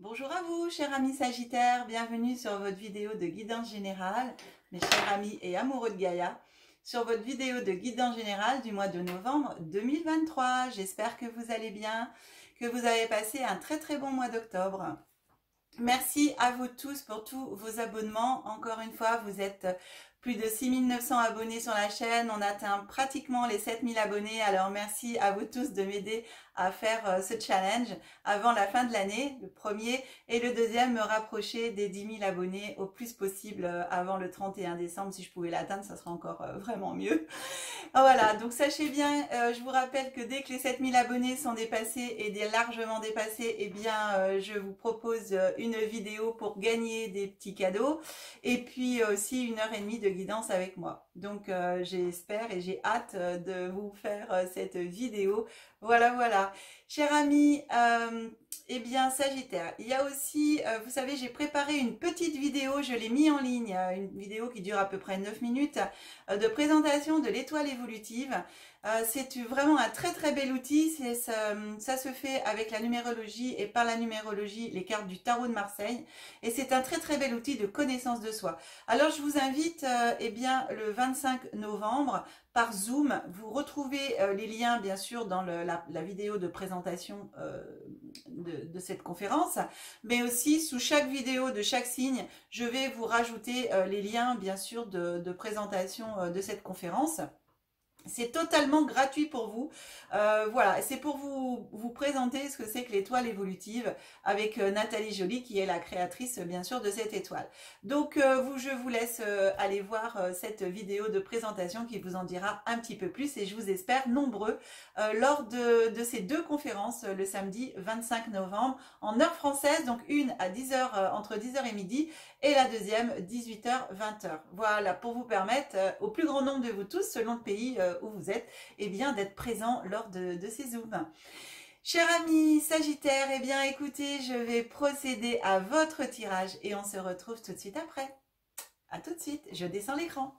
Bonjour à vous, chers amis Sagittaires, bienvenue sur votre vidéo de guidance générale, mes chers amis et amoureux de Gaïa, sur votre vidéo de guidance générale du mois de novembre 2023. J'espère que vous allez bien, que vous avez passé un très bon mois d'octobre. Merci à vous tous pour tous vos abonnements. Encore une fois, vous êtes plus de 6900 abonnés sur la chaîne. On atteint pratiquement les 7000 abonnés. Alors merci à vous tous de m'aider à faire ce challenge avant la fin de l'année, le premier, et le deuxième, me rapprocher des 10 000 abonnés au plus possible avant le 31 décembre. Si je pouvais l'atteindre, ça serait encore vraiment mieux. Voilà, donc sachez bien, je vous rappelle que dès que les 7000 abonnés sont dépassés et largement dépassés, eh bien je vous propose une vidéo pour gagner des petits cadeaux et puis aussi 1h30 de guidance avec moi. Donc j'espère et j'ai hâte de vous faire cette vidéo. Voilà. Chers amis, eh bien Sagittaire, il y a aussi, vous savez, j'ai préparé une petite vidéo, je l'ai mis en ligne, une vidéo qui dure à peu près 9 minutes, de présentation de l'étoile évolutive. C'est vraiment un très bel outil, ça se fait avec la numérologie et par la numérologie, les cartes du tarot de Marseille. Et c'est un très bel outil de connaissance de soi. Alors je vous invite, eh bien, le 25 novembre, par Zoom, vous retrouvez les liens bien sûr dans la vidéo de présentation de cette conférence, mais aussi sous chaque vidéo de chaque signe, je vais vous rajouter les liens bien sûr de présentation de cette conférence. C'est totalement gratuit pour vous. Voilà, c'est pour vous présenter ce que c'est que l'étoile évolutive avec Nathalie Joly qui est la créatrice bien sûr de cette étoile. Donc je vous laisse aller voir cette vidéo de présentation qui vous en dira un petit peu plus et je vous espère nombreux lors de ces deux conférences le samedi 25 novembre en heure française, donc une à 10h, entre 10h et midi et la deuxième 18h-20h. Voilà, pour vous permettre au plus grand nombre de vous tous, selon le pays où vous êtes, eh bien d'être présent lors de ces zooms. Chers amis Sagittaires, eh bien écoutez, je vais procéder à votre tirage et on se retrouve tout de suite après. À tout de suite, je descends l'écran.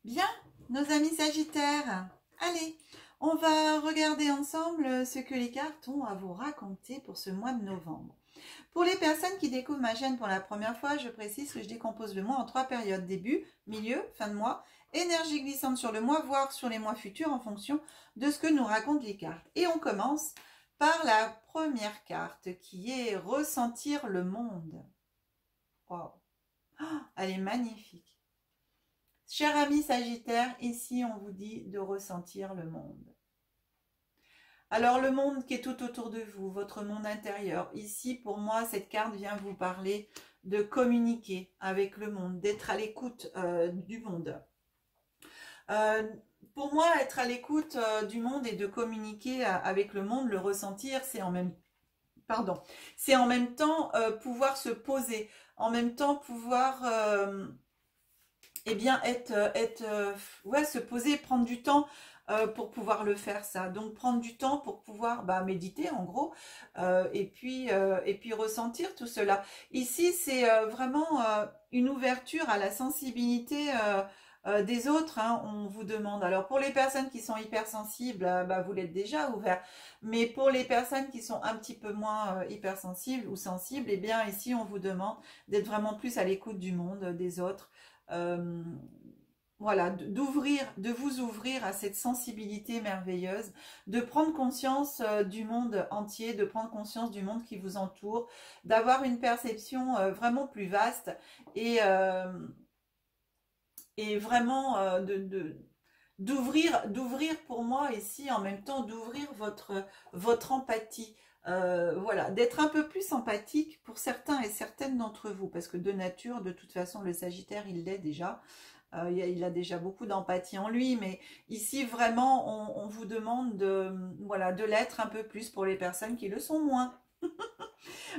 Bien, nos amis Sagittaires, allez, on va regarder ensemble ce que les cartes ont à vous raconter pour ce mois de novembre. Pour les personnes qui découvrent ma chaîne pour la première fois, je précise que je décompose le mois en 3 périodes, début, milieu, fin de mois, énergie glissante sur le mois, voire sur les mois futurs en fonction de ce que nous racontent les cartes. Et on commence par la première carte qui est ressentir le monde. Wow. Oh, elle est magnifique. Chers amis Sagittaires, ici on vous dit de ressentir le monde. Alors le monde qui est tout autour de vous, votre monde intérieur. Ici pour moi cette carte vient vous parler de communiquer avec le monde, d'être à l'écoute du monde. Pour moi être à l'écoute du monde et de communiquer avec le monde, le ressentir, c'est en même temps pouvoir se poser, en même temps pouvoir eh bien se poser, prendre du temps pour pouvoir le faire ça. Donc prendre du temps pour pouvoir méditer en gros et puis ressentir tout cela. Ici c'est vraiment une ouverture à la sensibilité des autres, hein, on vous demande. Alors pour les personnes qui sont hypersensibles, vous l'êtes déjà ouvert. Mais pour les personnes qui sont un petit peu moins hypersensibles ou sensibles, eh bien ici on vous demande d'être vraiment plus à l'écoute du monde, des autres. Voilà, de vous ouvrir à cette sensibilité merveilleuse, de prendre conscience du monde entier, de prendre conscience du monde qui vous entoure, d'avoir une perception vraiment plus vaste et vraiment d'ouvrir pour moi ici en même temps, d'ouvrir votre empathie. Voilà, d'être un peu plus empathique pour certains et certaines d'entre vous, parce que de nature, de toute façon, le Sagittaire, il l'est déjà. Il a déjà beaucoup d'empathie en lui, mais ici, vraiment, on vous demande de l'être un peu plus pour les personnes qui le sont moins.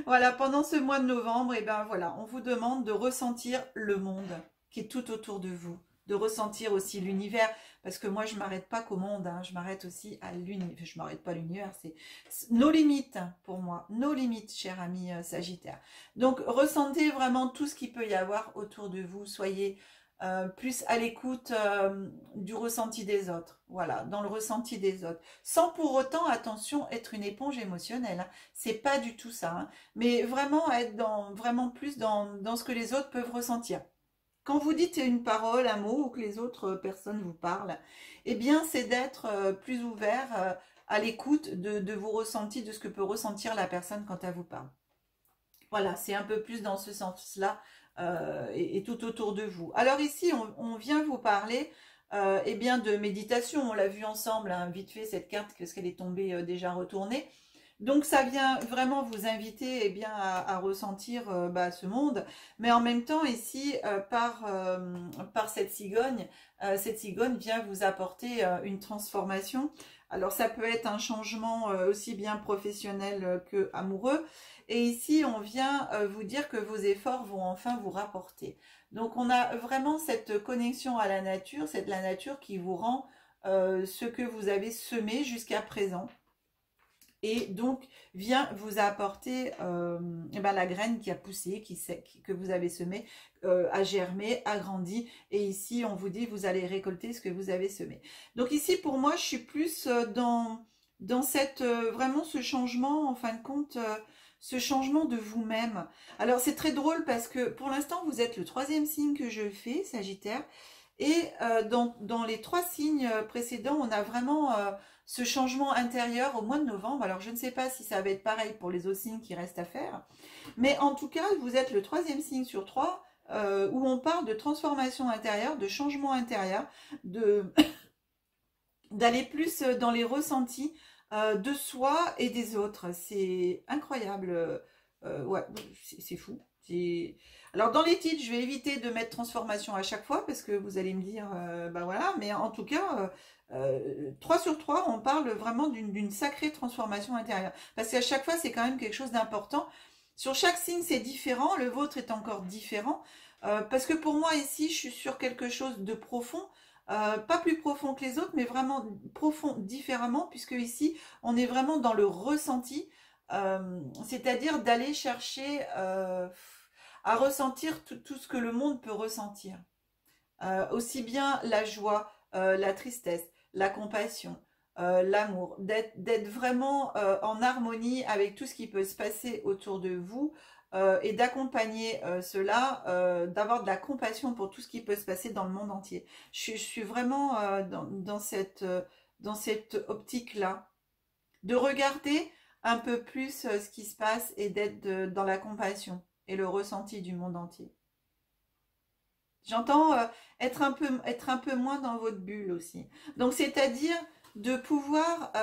Voilà, pendant ce mois de novembre, et ben voilà, on vous demande de ressentir le monde qui est tout autour de vous. de ressentir aussi l'univers, parce que moi je m'arrête pas qu'au monde, hein, je m'arrête aussi à l'univers, je m'arrête pas à l'univers, c'est nos limites pour moi, nos limites, cher ami Sagittaire. Donc ressentez vraiment tout ce qu'il peut y avoir autour de vous, soyez plus à l'écoute du ressenti des autres, voilà, dans le ressenti des autres, sans pour autant, attention, être une éponge émotionnelle, hein. C'est pas du tout ça, hein. Mais vraiment être vraiment plus dans ce que les autres peuvent ressentir. Quand vous dites une parole, un mot, ou que les autres personnes vous parlent, eh bien, c'est d'être plus ouvert à l'écoute de vos ressentis, de ce que peut ressentir la personne quand elle vous parle. Voilà, c'est un peu plus dans ce sens-là et tout autour de vous. Alors ici, on vient vous parler eh bien, de méditation. On l'a vu ensemble, hein, vite fait, cette carte, parce qu'elle est tombée déjà retournée. Donc ça vient vraiment vous inviter eh bien, à ressentir ce monde, mais en même temps ici par cette cigogne vient vous apporter une transformation. Alors ça peut être un changement aussi bien professionnel que amoureux, et ici on vient vous dire que vos efforts vont enfin vous rapporter. Donc on a vraiment cette connexion à la nature, c'est la nature qui vous rend ce que vous avez semé jusqu'à présent. Et donc vient vous apporter la graine qui a poussé, que vous avez semé, a germé, a grandi. Et ici, on vous dit, vous allez récolter ce que vous avez semé. Donc ici, pour moi, je suis plus dans cette vraiment ce changement, en fin de compte, ce changement de vous-même. Alors, c'est très drôle parce que pour l'instant, vous êtes le 3e signe que je fais, Sagittaire. Et dans les 3 signes précédents, on a vraiment ce changement intérieur au mois de novembre. Alors, je ne sais pas si ça va être pareil pour les autres signes qui restent à faire. Mais en tout cas, vous êtes le 3e signe sur 3 où on parle de transformation intérieure, de changement intérieur, d'aller plus dans les ressentis de soi et des autres. C'est incroyable. Ouais, c'est fou. Alors dans les titres, je vais éviter de mettre transformation à chaque fois parce que vous allez me dire, voilà, mais en tout cas, 3 sur 3, on parle vraiment d'une sacrée transformation intérieure. Parce qu'à chaque fois, c'est quand même quelque chose d'important. Sur chaque signe, c'est différent, le vôtre est encore différent. Parce que pour moi, ici, je suis sur quelque chose de profond. Pas plus profond que les autres, mais vraiment profond différemment, puisque ici, on est vraiment dans le ressenti. C'est-à-dire d'aller chercher à ressentir tout ce que le monde peut ressentir. Aussi bien la joie, la tristesse, la compassion, l'amour, d'être vraiment en harmonie avec tout ce qui peut se passer autour de vous et d'accompagner cela, d'avoir de la compassion pour tout ce qui peut se passer dans le monde entier. Je suis vraiment dans cette optique-là, de regarder un peu plus ce qui se passe et d'être dans la compassion et le ressenti du monde entier. J'entends être un peu moins dans votre bulle aussi. Donc, c'est-à-dire de pouvoir,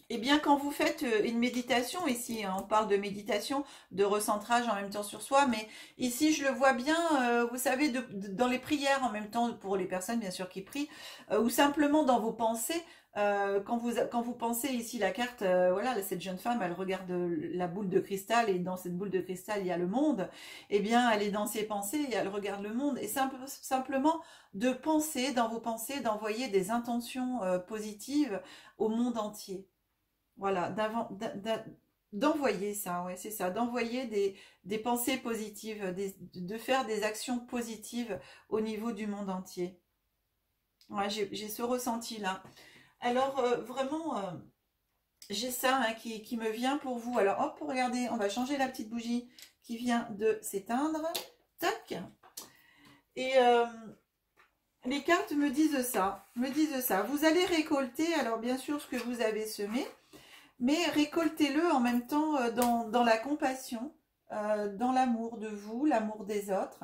eh bien, quand vous faites une méditation, ici, hein, on parle de méditation, de recentrage en même temps sur soi, mais ici, je le vois bien, vous savez, dans les prières en même temps, pour les personnes, bien sûr, qui prient, ou simplement dans vos pensées, quand vous pensez ici la carte, voilà, cette jeune femme, elle regarde la boule de cristal et dans cette boule de cristal, il y a le monde. Eh bien, elle est dans ses pensées et elle regarde le monde. Et simplement de penser, dans vos pensées, d'envoyer des intentions positives au monde entier. Voilà, d'envoyer ça, ouais, c'est ça, d'envoyer des pensées positives, de faire des actions positives au niveau du monde entier. Ouais, j'ai ce ressenti-là. Alors, vraiment, j'ai ça hein, qui me vient pour vous. Alors, hop, regardez, on va changer la petite bougie qui vient de s'éteindre. Tac. Et les cartes me disent ça. Vous allez récolter, alors bien sûr, ce que vous avez semé, mais récoltez-le en même temps dans la compassion, dans l'amour de vous, l'amour des autres.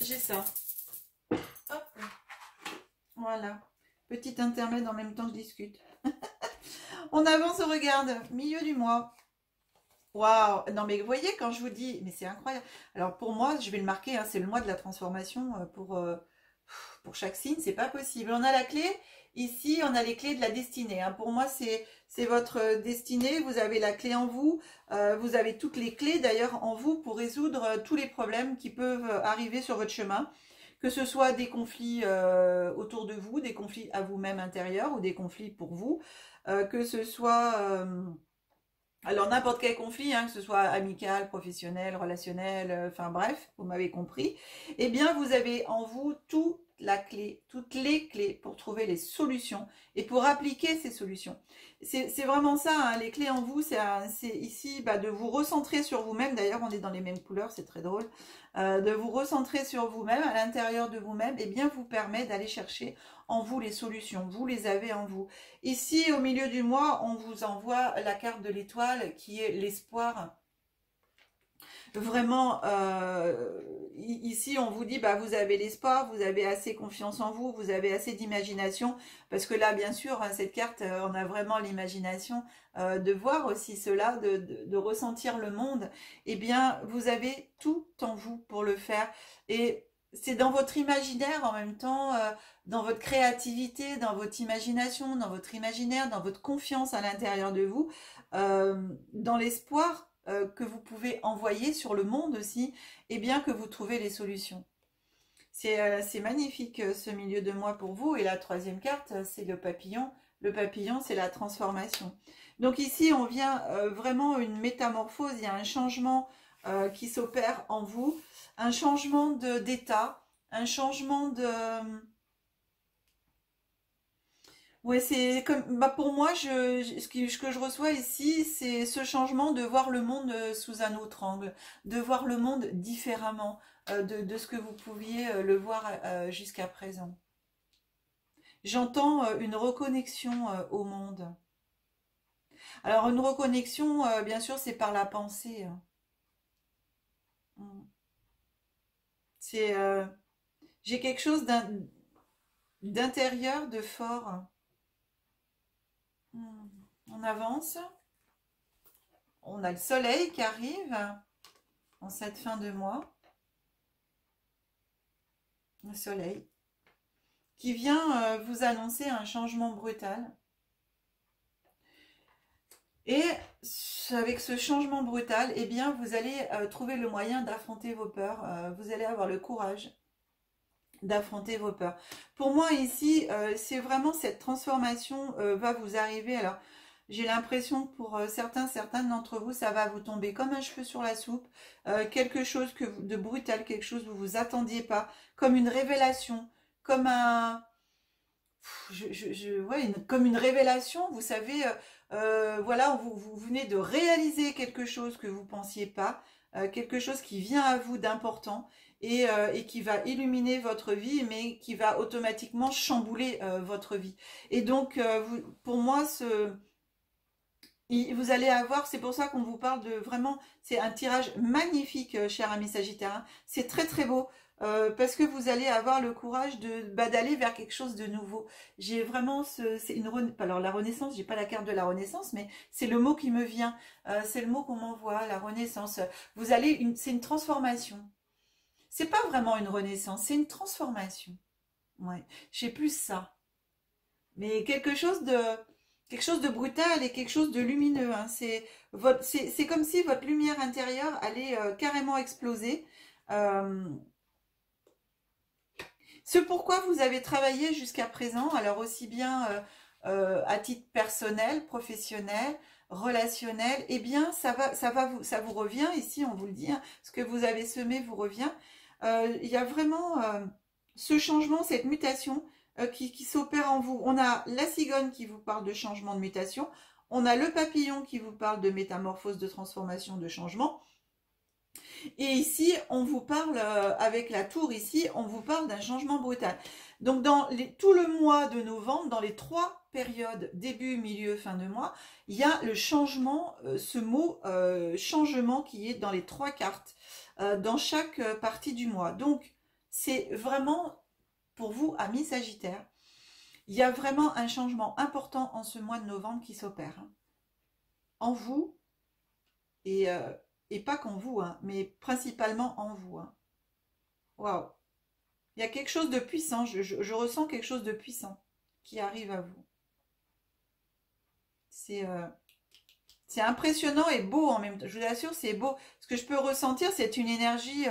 J'ai ça. Hop. Voilà. Petit intermède en même temps que je discute. On avance, on regarde. Milieu du mois. Waouh. Non mais vous voyez quand je vous dis, mais c'est incroyable. Alors pour moi, je vais le marquer, hein, c'est le mois de la transformation Pour chaque signe, c'est pas possible. On a la clé, ici, on a les clés de la destinée. Hein. Pour moi, c'est votre destinée. Vous avez la clé en vous. Vous avez toutes les clés, d'ailleurs, en vous pour résoudre tous les problèmes qui peuvent arriver sur votre chemin. Que ce soit des conflits autour de vous, des conflits à vous-même intérieurs ou des conflits pour vous. Que ce soit... alors n'importe quel conflit, hein, que ce soit amical, professionnel, relationnel, enfin bref, vous m'avez compris, eh bien vous avez en vous toute la clé, toutes les clés pour trouver les solutions et pour appliquer ces solutions. C'est vraiment ça, hein, les clés en vous, c'est ici de vous recentrer sur vous-même, d'ailleurs on est dans les mêmes couleurs, c'est très drôle, de vous recentrer sur vous-même, à l'intérieur de vous-même, et bien vous permet d'aller chercher en vous les solutions, vous les avez en vous. Ici, au milieu du mois, on vous envoie la carte de l'étoile qui est l'espoir. Vraiment, ici, on vous dit, vous avez l'espoir, vous avez assez confiance en vous, vous avez assez d'imagination. Parce que là, bien sûr, cette carte, on a vraiment l'imagination de voir aussi cela, de ressentir le monde. Eh bien, vous avez tout en vous pour le faire. Et c'est dans votre imaginaire en même temps, dans votre créativité, dans votre imagination, dans votre imaginaire, dans votre confiance à l'intérieur de vous, dans l'espoir que vous pouvez envoyer sur le monde aussi, et bien que vous trouvez les solutions. C'est magnifique ce milieu de mois pour vous. Et la troisième carte, c'est le papillon. Le papillon, c'est la transformation. Donc ici, on vient vraiment une métamorphose, il y a un changement qui s'opère en vous, un changement d'état, un changement de... Ouais, c'est comme pour moi, ce que je reçois ici, c'est ce changement de voir le monde sous un autre angle, de voir le monde différemment de ce que vous pouviez le voir jusqu'à présent. J'entends une reconnexion au monde. Alors une reconnexion, bien sûr, c'est par la pensée. Hein. Mm. C'est, j'ai quelque chose d'intérieur, de fort. Mm. On avance. On a le soleil qui arrive en cette fin de mois. Le soleil qui vient vous annoncer un changement brutal. Et avec ce changement brutal, eh bien, vous allez trouver le moyen d'affronter vos peurs. Vous allez avoir le courage d'affronter vos peurs. Pour moi, ici, c'est vraiment cette transformation va vous arriver. Alors, j'ai l'impression que pour certaines d'entre vous, ça va vous tomber comme un cheveu sur la soupe. Quelque chose de brutal, quelque chose que vous vous attendiez pas, comme une révélation, comme un... ouais, comme une révélation, vous savez, voilà, vous venez de réaliser quelque chose que vous ne pensiez pas, quelque chose qui vient à vous d'important et qui va illuminer votre vie, mais qui va automatiquement chambouler votre vie. Et donc, pour moi, vous allez avoir, c'est pour ça qu'on vous parle de vraiment, c'est un tirage magnifique, cher ami Sagittaire, hein. C'est très très beau. Parce que vous allez avoir le courage d'aller vers quelque chose de nouveau. J'ai vraiment c'est alors la renaissance, j'ai pas la carte de la renaissance, mais c'est le mot qui me vient. C'est le mot qu'on m'envoie, la renaissance. Vous allez c'est une transformation. C'est pas vraiment une renaissance, c'est une transformation. Ouais, j'ai plus ça, mais quelque chose de brutal et quelque chose de lumineux. Hein. C'est comme si votre lumière intérieure allait carrément exploser. Ce pourquoi vous avez travaillé jusqu'à présent, alors aussi bien à titre personnel, professionnel, relationnel, eh bien ça vous revient ici, on vous le dit, hein, ce que vous avez semé vous revient. Il y a vraiment ce changement, cette mutation qui s'opère en vous. On a la cigogne qui vous parle de changement, de mutation. On a le papillon qui vous parle de métamorphose, de transformation, de changement. Et ici, on vous parle, avec la tour ici, on vous parle d'un changement brutal. Donc, dans tout le mois de novembre, dans les 3 périodes, début, milieu, fin de mois, il y a le changement, ce mot changement qui est dans les 3 cartes, dans chaque partie du mois. Donc, c'est vraiment, pour vous, amis Sagittaires, il y a vraiment un changement important en ce mois de novembre qui s'opère. Hein, en vous et pas qu'en vous, hein, mais principalement en vous. Hein. Waouh! Il y a quelque chose de puissant, je ressens quelque chose de puissant qui arrive à vous. C'est impressionnant et beau en même temps. Je vous assure, c'est beau. Ce que je peux ressentir, c'est une énergie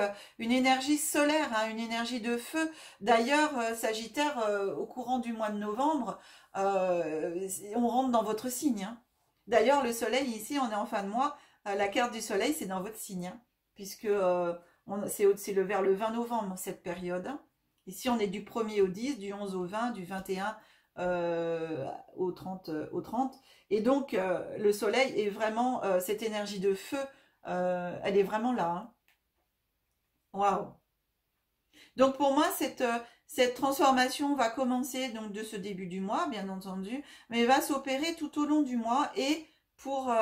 solaire, hein, une énergie de feu. D'ailleurs, Sagittaire, au courant du mois de novembre, on rentre dans votre signe, hein. D'ailleurs, le soleil, ici, on est en fin de mois. La carte du soleil, c'est dans votre signe, hein, puisque c'est vers le 20 novembre, cette période, hein. Ici, on est du 1er au 10, du 11 au 20, du 21 au 30. Et donc, le soleil est vraiment, cette énergie de feu, elle est vraiment là, hein. Waouh! Donc, pour moi, cette transformation va commencer donc de ce début du mois, bien entendu, mais va s'opérer tout au long du mois et pour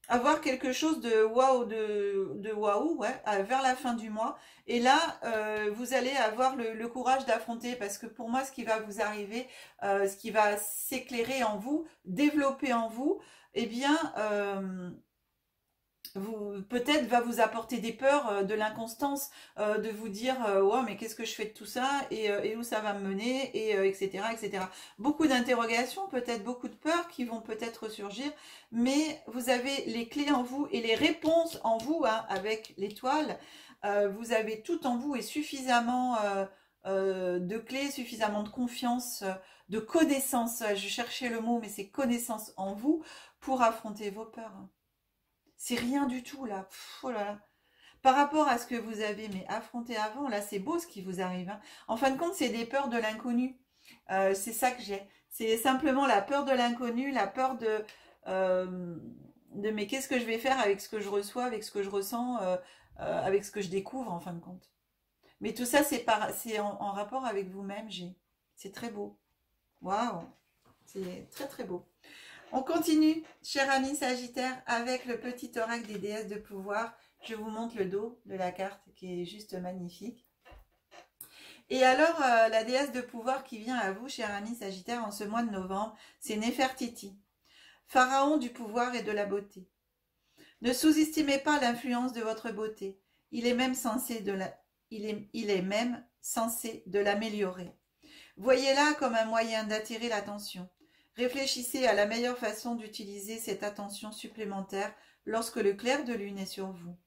avoir quelque chose de waouh, waouh, ouais, vers la fin du mois. Et là, vous allez avoir le courage d'affronter, parce que pour moi, ce qui va vous arriver, ce qui va s'éclairer en vous, développer en vous, eh bien, peut-être va vous apporter des peurs, de l'inconstance, de vous dire ouais, mais qu'est-ce que je fais de tout ça et où ça va me mener, et etc., etc. Beaucoup d'interrogations, peut-être beaucoup de peurs qui vont peut-être surgir, mais vous avez les clés en vous et les réponses en vous, hein, avec l'étoile. Vous avez tout en vous et suffisamment de clés, suffisamment de confiance, de connaissance. Je cherchais le mot, mais c'est connaissance en vous pour affronter vos peurs. C'est rien du tout là. Pff, oh là là. Par rapport à ce que vous avez affronté avant, là c'est beau ce qui vous arrive, hein. En fin de compte, c'est des peurs de l'inconnu. C'est ça que j'ai. C'est simplement la peur de l'inconnu, la peur de mais qu'est-ce que je vais faire avec ce que je reçois, avec ce que je ressens, avec ce que je découvre en fin de compte. Mais tout ça, c'est en rapport avec vous-même, j'ai. C'est très beau. Waouh! C'est très très beau. On continue, cher ami Sagittaire, avec le petit oracle des déesses de pouvoir. Je vous montre le dos de la carte qui est juste magnifique. Et alors, la déesse de pouvoir qui vient à vous, cher ami Sagittaire, en ce mois de novembre, c'est Néfertiti, pharaon du pouvoir et de la beauté. Ne sous-estimez pas l'influence de votre beauté. Il est même censé de l'améliorer. Voyez-la comme un moyen d'attirer l'attention. Réfléchissez à la meilleure façon d'utiliser cette attention supplémentaire lorsque le clair de lune est sur vous,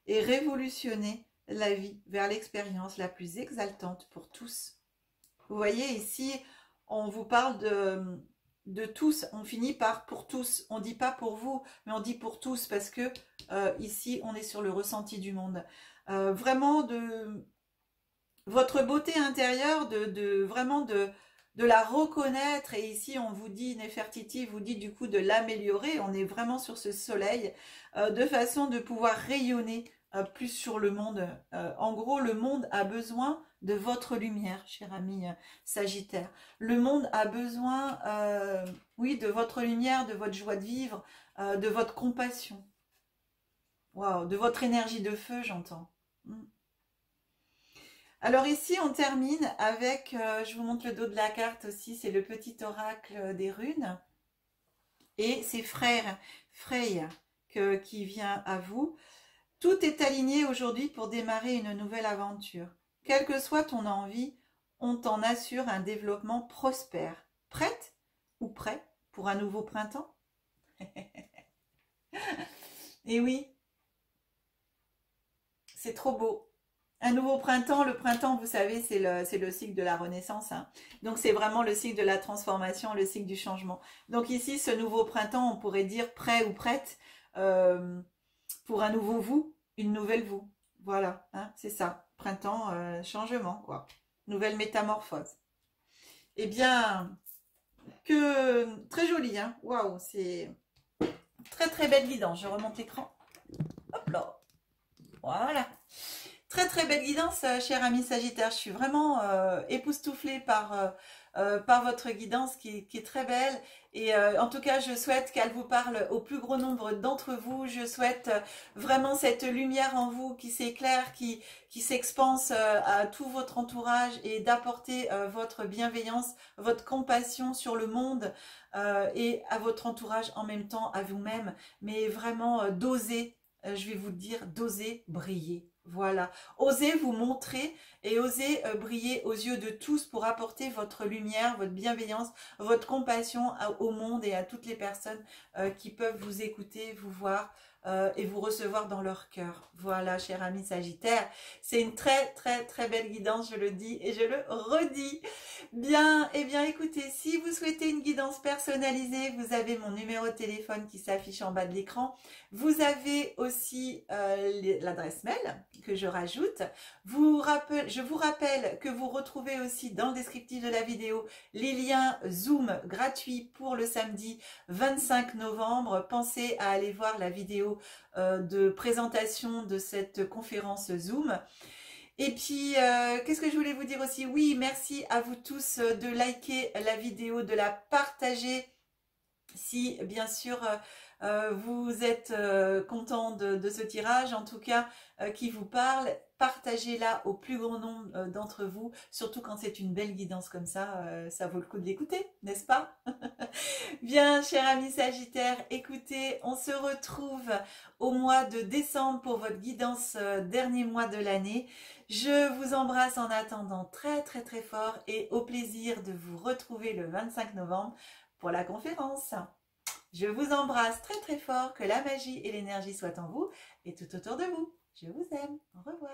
et révolutionnez la vie vers l'expérience la plus exaltante pour tous. Vous voyez ici, on vous parle de tous, on finit par pour tous. On ne dit pas pour vous, mais on dit pour tous, parce que ici, on est sur le ressenti du monde. Vraiment de votre beauté intérieure, vraiment de la reconnaître. Et ici on vous dit, Néfertiti vous dit du coup de l'améliorer. On est vraiment sur ce soleil, de façon de pouvoir rayonner plus sur le monde. En gros, le monde a besoin de votre lumière, cher ami Sagittaire. Le monde a besoin, oui, de votre lumière, de votre joie de vivre, de votre compassion. Waouh, de votre énergie de feu, j'entends. Alors ici, on termine avec, je vous montre le dos de la carte aussi, c'est le petit oracle des runes. Et c'est Freya qui vient à vous. Tout est aligné aujourd'hui pour démarrer une nouvelle aventure. Quelle que soit ton envie, on t'en assure un développement prospère. Prête ou prêt pour un nouveau printemps? Et oui, c'est trop beau. Un nouveau printemps, le printemps, vous savez, c'est le cycle de la renaissance, hein. Donc c'est vraiment le cycle de la transformation, le cycle du changement. Donc ici, ce nouveau printemps, on pourrait dire prêt ou prête pour un nouveau vous, une nouvelle vous. Voilà, hein, c'est ça. Printemps, changement, quoi. Nouvelle métamorphose. Eh bien, très joli, hein. Waouh, c'est très très belle guidance. Je remonte l'écran. Hop là. Voilà. Très très belle guidance, cher ami Sagittaire. Je suis vraiment époustouflée par votre guidance qui est très belle. Et en tout cas, je souhaite qu'elle vous parle au plus grand nombre d'entre vous. Je souhaite vraiment cette lumière en vous qui s'éclaire, qui s'expanse à tout votre entourage, et d'apporter votre bienveillance, votre compassion sur le monde et à votre entourage, en même temps à vous-même. Mais vraiment d'oser, je vais vous dire, d'oser briller. Voilà, osez vous montrer et osez briller aux yeux de tous pour apporter votre lumière, votre bienveillance, votre compassion au monde et à toutes les personnes qui peuvent vous écouter, vous voir et vous recevoir dans leur cœur. Voilà, cher ami Sagittaire, c'est une très très très belle guidance, je le dis et je le redis. Bien, eh bien écoutez, si vous souhaitez une guidance personnalisée, vous avez mon numéro de téléphone qui s'affiche en bas de l'écran. Vous avez aussi l'adresse mail que je rajoute. Je vous rappelle que vous retrouvez aussi dans le descriptif de la vidéo les liens Zoom gratuits pour le samedi 25 novembre. Pensez à aller voir la vidéo de présentation de cette conférence Zoom. Et puis, qu'est-ce que je voulais vous dire aussi? Oui, merci à vous tous de liker la vidéo, de la partager. Si, bien sûr, vous êtes content de ce tirage, en tout cas, qui vous parle, partagez-la au plus grand nombre d'entre vous, surtout quand c'est une belle guidance comme ça vaut le coup de l'écouter, n'est-ce pas? Bien, cher ami Sagittaire, écoutez, on se retrouve au mois de décembre pour votre guidance dernier mois de l'année. Je vous embrasse en attendant très très très fort et au plaisir de vous retrouver le 25 novembre pour la conférence. Je vous embrasse très très fort, que la magie et l'énergie soient en vous et tout autour de vous. Je vous aime. Au revoir.